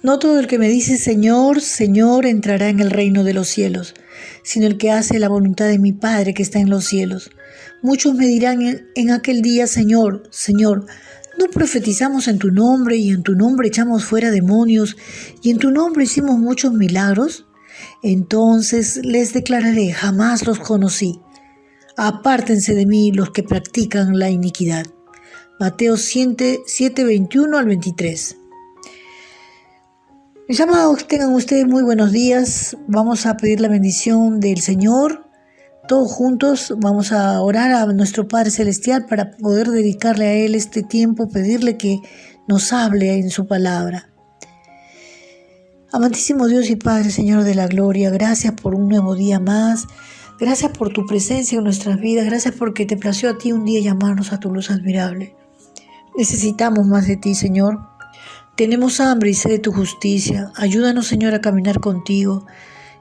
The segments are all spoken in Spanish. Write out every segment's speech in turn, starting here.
No todo el que me dice Señor, Señor entrará en el reino de los cielos, sino el que hace la voluntad de mi Padre que está en los cielos. Muchos me dirán en aquel día, Señor, Señor, ¿no profetizamos en tu nombre y en tu nombre echamos fuera demonios y en tu nombre hicimos muchos milagros? Entonces les declararé, jamás los conocí. Apártense de mí los que practican la iniquidad. Mateo 7, 21 al 23. Mis amados, tengan ustedes muy buenos días. Vamos a pedir la bendición del Señor. Todos juntos vamos a orar a nuestro Padre Celestial para poder dedicarle a Él este tiempo, pedirle que nos hable en su palabra. Amantísimo Dios y Padre, Señor de la gloria, gracias por un nuevo día más. Gracias por tu presencia en nuestras vidas. Gracias porque te plació a ti un día llamarnos a tu luz admirable. Necesitamos más de ti, Señor. Tenemos hambre y sed de tu justicia. Ayúdanos, Señor, a caminar contigo.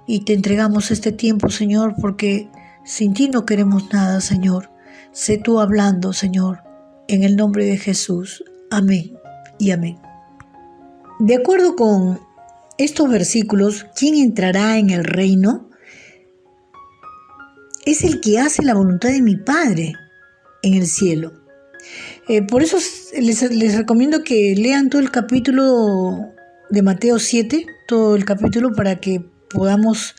Y te entregamos este tiempo, Señor, porque sin ti no queremos nada, Señor. Sé tú hablando, Señor, en el nombre de Jesús. Amén y amén. De acuerdo con estos versículos, ¿quién entrará en el reino? Es el que hace la voluntad de mi Padre en el cielo. Por eso les recomiendo que lean todo el capítulo de Mateo 7, todo el capítulo, para que podamos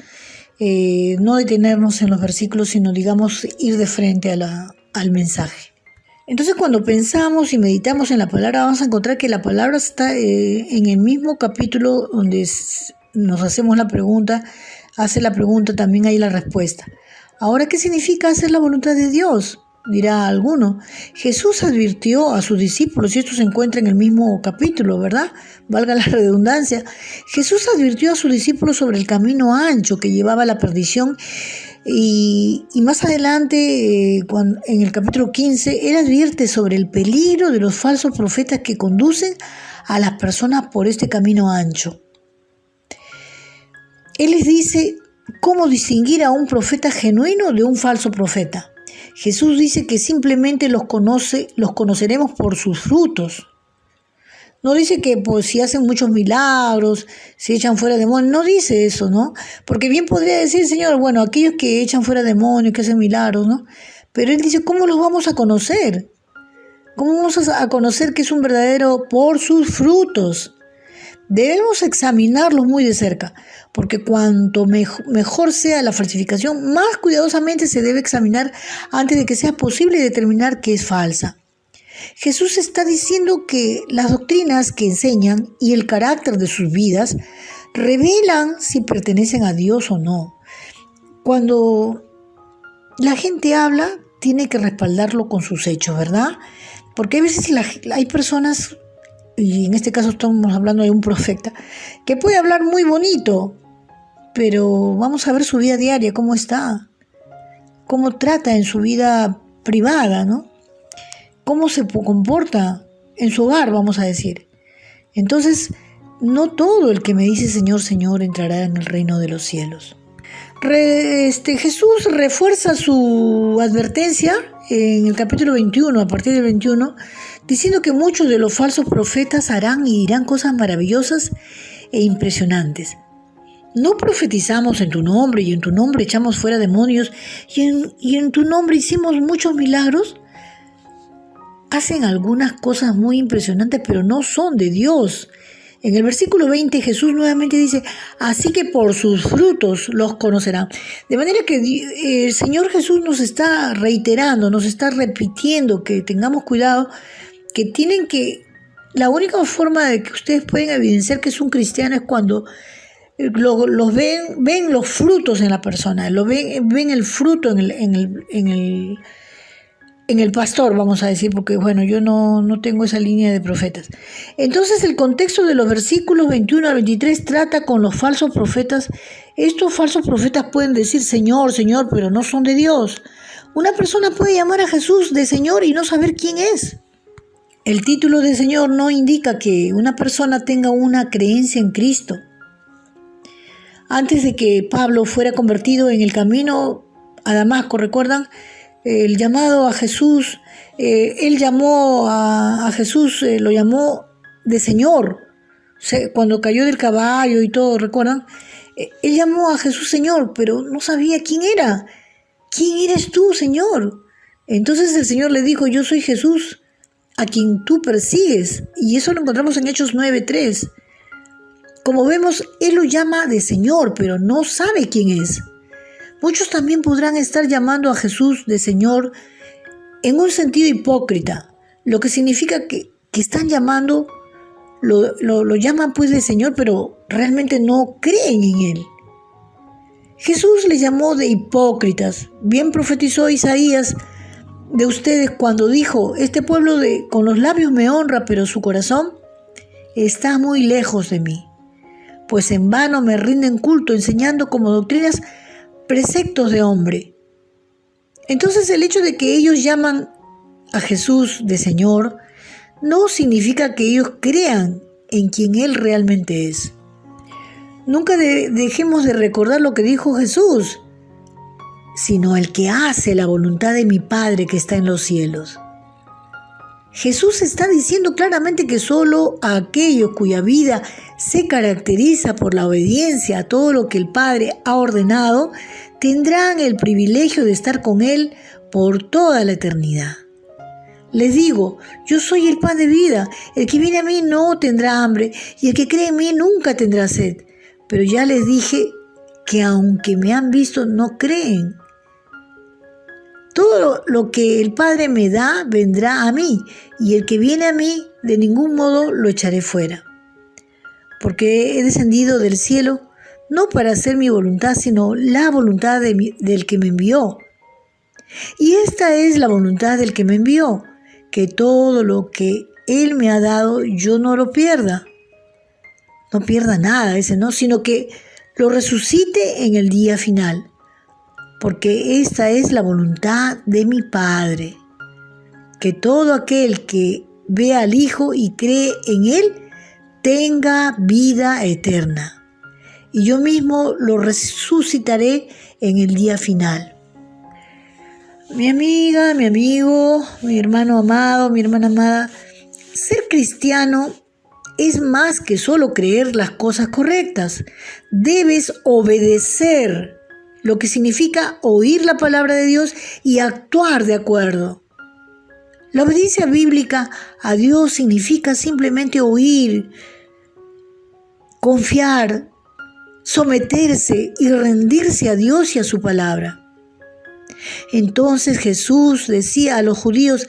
no detenernos en los versículos, sino digamos ir de frente al mensaje. Entonces, cuando pensamos y meditamos en la palabra, vamos a encontrar que la palabra está en el mismo capítulo donde nos hacemos la pregunta, hace la pregunta, también hay la respuesta. Ahora, ¿qué significa hacer la voluntad de Dios? Dirá alguno. Jesús advirtió a sus discípulos, y esto se encuentra en el mismo capítulo, ¿verdad? Valga la redundancia. Jesús advirtió a sus discípulos sobre el camino ancho que llevaba a la perdición, y más adelante, en el capítulo 15, Él advierte sobre el peligro de los falsos profetas que conducen a las personas por este camino ancho. Él les dice cómo distinguir a un profeta genuino de un falso profeta. Jesús dice que simplemente los conoceremos por sus frutos. No dice que pues, si hacen muchos milagros, si echan fuera demonios, no dice eso, ¿no? Porque bien podría decir, Señor, bueno, aquellos que echan fuera demonios, que hacen milagros, ¿no? Pero Él dice, ¿cómo los vamos a conocer? ¿Cómo vamos a conocer que es un verdadero por sus frutos? Debemos examinarlos muy de cerca, porque cuanto mejor sea la falsificación, más cuidadosamente se debe examinar antes de que sea posible determinar que es falsa. Jesús está diciendo que las doctrinas que enseñan y el carácter de sus vidas revelan si pertenecen a Dios o no. Cuando la gente habla, tiene que respaldarlo con sus hechos, ¿verdad? Porque a veces hay personas, y en este caso estamos hablando de un profeta, que puede hablar muy bonito, pero vamos a ver su vida diaria, cómo está, cómo trata en su vida privada, ¿no? Cómo se comporta en su hogar, vamos a decir. Entonces, no todo el que me dice Señor, Señor entrará en el reino de los cielos. Jesús refuerza su advertencia en el capítulo 21, a partir del 21, diciendo que muchos de los falsos profetas harán y dirán cosas maravillosas e impresionantes. ¿No profetizamos en tu nombre y en tu nombre echamos fuera demonios y en tu nombre hicimos muchos milagros? Hacen algunas cosas muy impresionantes, pero no son de Dios. En el versículo 20 Jesús nuevamente dice, así que por sus frutos los conocerán. De manera que el Señor Jesús nos está reiterando, nos está repitiendo que tengamos cuidado, que la única forma de que ustedes pueden evidenciar que es un cristiano es cuando los ven los frutos en la persona, ven el fruto en el pastor, vamos a decir, porque bueno, yo no tengo esa línea de profetas. Entonces el contexto de los versículos 21 al 23 trata con los falsos profetas. Estos falsos profetas pueden decir Señor, Señor, pero no son de Dios. Una persona puede llamar a Jesús de Señor y no saber quién es. El título de Señor no indica que una persona tenga una creencia en Cristo. Antes de que Pablo fuera convertido en el camino a Damasco, ¿recuerdan? El llamado a Jesús, él llamó a Jesús, lo llamó de Señor, cuando cayó del caballo y todo, ¿recuerdan? Él llamó a Jesús Señor, pero no sabía quién era. ¿Quién eres tú, Señor? Entonces el Señor le dijo, yo soy Jesús, a quien tú persigues. Y eso lo encontramos en Hechos 9:3. Como vemos, Él lo llama de Señor, pero no sabe quién es. Muchos también podrán estar llamando a Jesús de Señor en un sentido hipócrita, lo que significa que están llamando, lo llaman pues de Señor, pero realmente no creen en Él. Jesús les llamó de hipócritas. Bien profetizó Isaías de ustedes cuando dijo, este pueblo con los labios me honra, pero su corazón está muy lejos de mí, pues en vano me rinden culto enseñando como doctrinas preceptos de hombre. Entonces el hecho de que ellos llaman a Jesús de Señor no significa que ellos crean en quien Él realmente es. Nunca dejemos de recordar lo que dijo Jesús, sino el que hace la voluntad de mi Padre que está en los cielos. Jesús está diciendo claramente que solo aquellos cuya vida se caracteriza por la obediencia a todo lo que el Padre ha ordenado, tendrán el privilegio de estar con Él por toda la eternidad. Les digo, yo soy el pan de vida, el que viene a mí no tendrá hambre, y el que cree en mí nunca tendrá sed. Pero ya les dije que aunque me han visto, no creen. Todo lo que el Padre me da vendrá a mí, y el que viene a mí, de ningún modo lo echaré fuera. Porque he descendido del cielo, no para hacer mi voluntad, sino la voluntad del que me envió. Y esta es la voluntad del que me envió, que todo lo que Él me ha dado, yo no lo pierda. No pierda nada, sino que lo resucite en el día final. Porque esta es la voluntad de mi Padre, que todo aquel que ve al Hijo y cree en Él tenga vida eterna, y yo mismo lo resucitaré en el día final. Mi amiga, mi amigo, mi hermano amado, mi hermana amada, ser cristiano es más que solo creer las cosas correctas. Debes obedecer, lo que significa oír la palabra de Dios y actuar de acuerdo. La obediencia bíblica a Dios significa simplemente oír, confiar, someterse y rendirse a Dios y a su palabra. Entonces Jesús decía a los judíos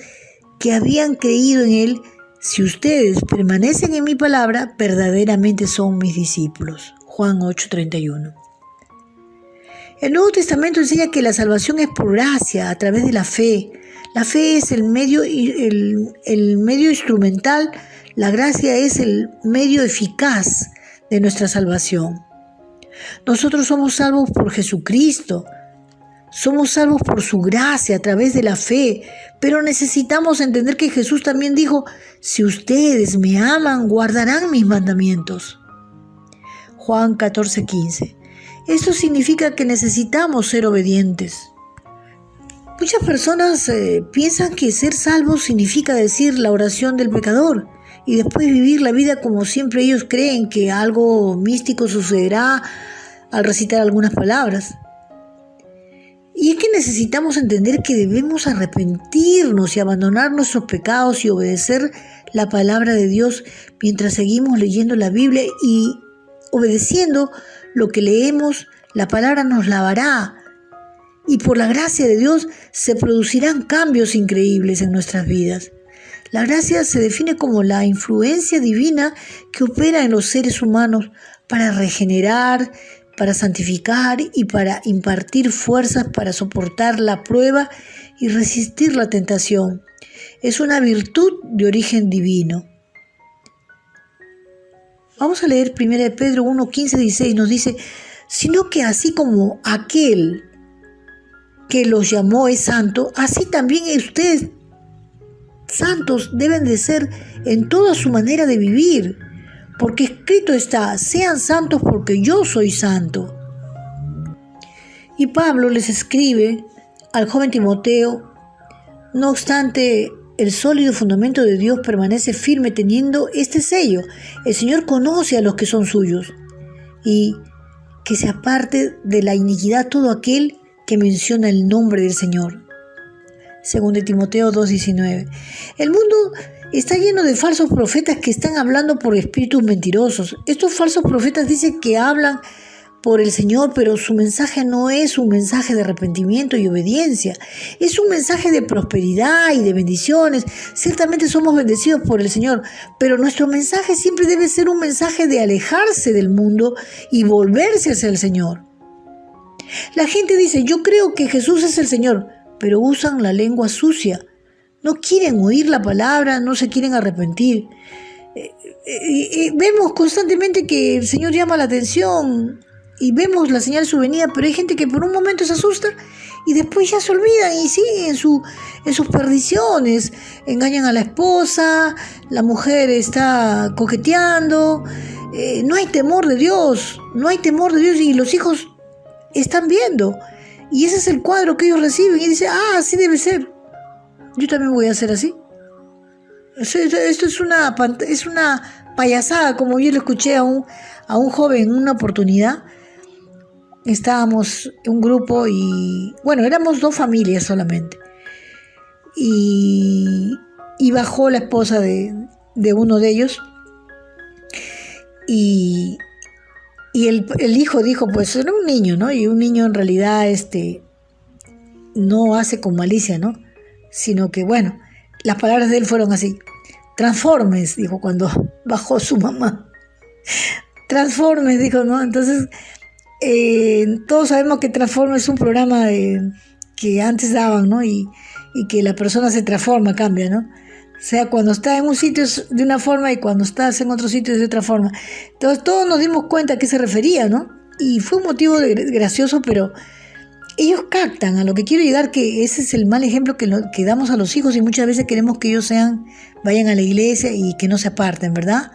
que habían creído en Él, si ustedes permanecen en mi palabra, verdaderamente son mis discípulos. Juan 8:31. El Nuevo Testamento enseña que la salvación es por gracia, a través de la fe. La fe es el medio instrumental, la gracia es el medio eficaz de nuestra salvación. Nosotros somos salvos por Jesucristo, somos salvos por su gracia a través de la fe, pero necesitamos entender que Jesús también dijo, si ustedes me aman, guardarán mis mandamientos. Juan 14:15. Esto significa que necesitamos ser obedientes. Muchas personas piensan que ser salvos significa decir la oración del pecador y después vivir la vida como siempre ellos creen que algo místico sucederá al recitar algunas palabras. Y es que necesitamos entender que debemos arrepentirnos y abandonar nuestros pecados y obedecer la palabra de Dios mientras seguimos leyendo la Biblia, y obedeciendo lo que leemos, la palabra nos lavará y por la gracia de Dios se producirán cambios increíbles en nuestras vidas. La gracia se define como la influencia divina que opera en los seres humanos para regenerar, para santificar y para impartir fuerzas para soportar la prueba y resistir la tentación. Es una virtud de origen divino. Vamos a leer 1 Pedro 1:15-16, nos dice, sino que así como aquel que los llamó es santo, así también ustedes santos deben de ser en toda su manera de vivir, porque escrito está, sean santos porque yo soy santo. Y Pablo les escribe al joven Timoteo, no obstante, el sólido fundamento de Dios permanece firme teniendo este sello. El Señor conoce a los que son suyos. Y que se aparte de la iniquidad todo aquel que menciona el nombre del Señor. 2 Timoteo 2:19. El mundo está lleno de falsos profetas que están hablando por espíritus mentirosos. Estos falsos profetas dicen que hablan por el Señor, pero su mensaje no es un mensaje de arrepentimiento y obediencia. Es un mensaje de prosperidad y de bendiciones. Ciertamente somos bendecidos por el Señor, pero nuestro mensaje siempre debe ser un mensaje de alejarse del mundo y volverse hacia el Señor. La gente dice, yo creo que Jesús es el Señor, pero usan la lengua sucia. No quieren oír la palabra, no se quieren arrepentir. Vemos constantemente que el Señor llama la atención y vemos la señal de su venida, pero hay gente que por un momento se asusta y después ya se olvidan y siguen en sus perdiciones. Engañan a la esposa, la mujer está coqueteando, no hay temor de Dios y los hijos están viendo. Y ese es el cuadro que ellos reciben y dicen, así debe ser. Yo también voy a hacer así. Esto es una payasada, como yo le escuché a un joven en una oportunidad. Estábamos en un grupo y, bueno, éramos 2 familias solamente. Y bajó la esposa de uno de ellos. Y el hijo dijo, pues era un niño, ¿no? Y un niño en realidad no hace con malicia, ¿no? Sino que, bueno, las palabras de él fueron así. Transformes, dijo cuando bajó su mamá. Transformes, dijo, ¿no? Entonces, todos sabemos que Transformes es un programa que antes daban, ¿no? Y que la persona se transforma, cambia, ¿no? O sea, cuando está en un sitio es de una forma y cuando estás en otro sitio es de otra forma. Entonces todos nos dimos cuenta a qué se refería, ¿no? Y fue un motivo gracioso, pero ellos captan a lo que quiero llegar, que ese es el mal ejemplo que damos a los hijos y muchas veces queremos que ellos vayan a la iglesia y que no se aparten, ¿verdad?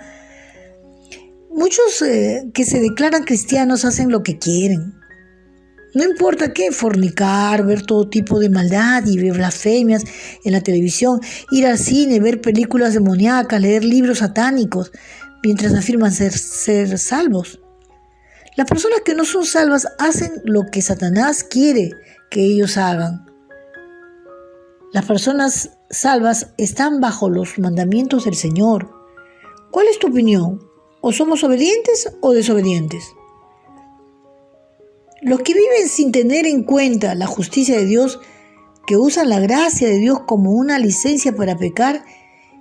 Muchos que se declaran cristianos hacen lo que quieren. No importa qué, fornicar, ver todo tipo de maldad y ver blasfemias en la televisión, ir al cine, ver películas demoníacas, leer libros satánicos, mientras afirman ser salvos. Las personas que no son salvas hacen lo que Satanás quiere que ellos hagan. Las personas salvas están bajo los mandamientos del Señor. ¿Cuál es tu opinión? ¿O somos obedientes o desobedientes? Los que viven sin tener en cuenta la justicia de Dios, que usan la gracia de Dios como una licencia para pecar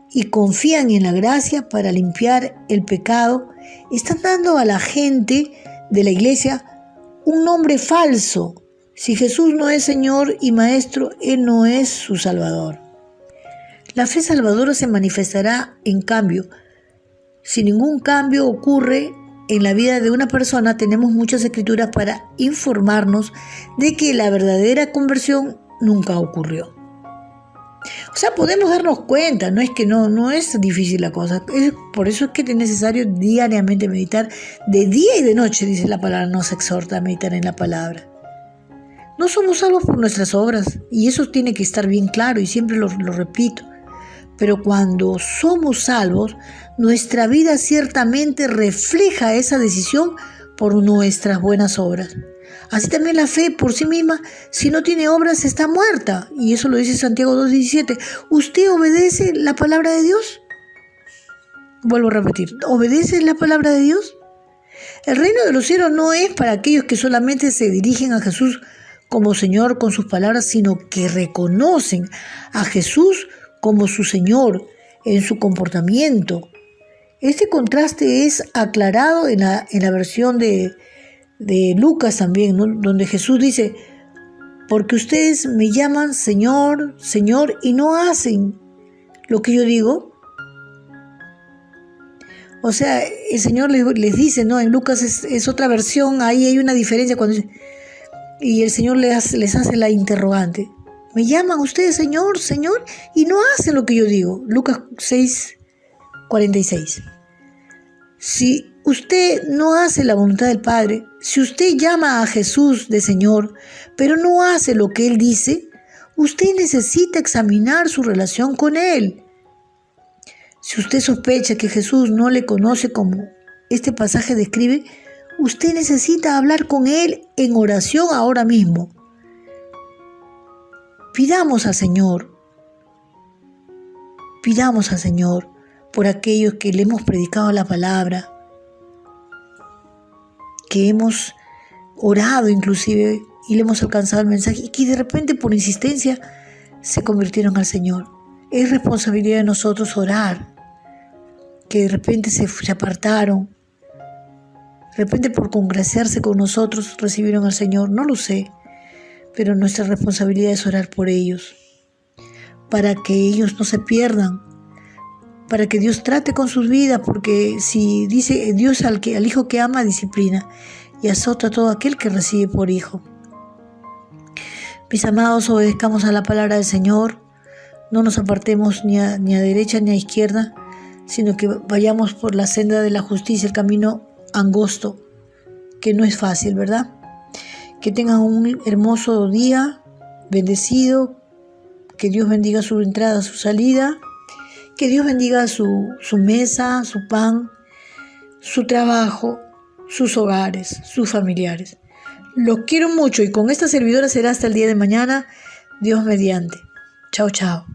y confían en la gracia para limpiar el pecado, están dando a la gente de la iglesia un nombre falso. Si Jesús no es Señor y Maestro, Él no es su Salvador. La fe salvadora se manifestará en cambio. Si ningún cambio ocurre en la vida de una persona, tenemos muchas escrituras para informarnos de que la verdadera conversión nunca ocurrió. O sea, podemos darnos cuenta, no es difícil la cosa. Por eso es que es necesario diariamente meditar de día y de noche, dice la palabra, nos exhorta a meditar en la palabra. No somos salvos por nuestras obras, y eso tiene que estar bien claro, y siempre lo repito. Pero cuando somos salvos, nuestra vida ciertamente refleja esa decisión por nuestras buenas obras. Así también la fe por sí misma, si no tiene obras, está muerta. Y eso lo dice Santiago 2:17. ¿Usted obedece la palabra de Dios? Vuelvo a repetir, ¿obedece la palabra de Dios? El reino de los cielos no es para aquellos que solamente se dirigen a Jesús como Señor con sus palabras, sino que reconocen a Jesús como su Señor en su comportamiento. Este contraste es aclarado en la versión de Lucas también, ¿no? Donde Jesús dice, porque ustedes me llaman Señor, Señor, y no hacen lo que yo digo. O sea, el Señor les dice, ¿no? En Lucas es otra versión, ahí hay una diferencia cuando dice, y el Señor les hace la interrogante. Me llaman ustedes Señor, Señor, y no hacen lo que yo digo. Lucas 6:46. Si usted no hace la voluntad del Padre, si usted llama a Jesús de Señor, pero no hace lo que Él dice, Usted necesita examinar su relación con Él. Si usted sospecha que Jesús no le conoce como este pasaje describe, usted necesita hablar con Él en oración ahora mismo. Pidamos al Señor por aquellos que le hemos predicado la palabra, que hemos orado inclusive y le hemos alcanzado el mensaje y que de repente por insistencia se convirtieron al Señor. Es responsabilidad de nosotros orar, que de repente se apartaron, de repente por congraciarse con nosotros recibieron al Señor, no lo sé, pero nuestra responsabilidad es orar por ellos, para que ellos no se pierdan, para que Dios trate con sus vidas, porque si dice Dios al hijo que ama disciplina y azota a todo aquel que recibe por hijo. Mis amados, obedezcamos a la palabra del Señor, no nos apartemos ni a derecha ni a izquierda, sino que vayamos por la senda de la justicia, el camino angosto, que no es fácil, ¿verdad? Que tengan un hermoso día, bendecido, que Dios bendiga su entrada, su salida, que Dios bendiga su mesa, su pan, su trabajo, sus hogares, sus familiares. Los quiero mucho y con esta servidora será hasta el día de mañana, Dios mediante. Chao, chao.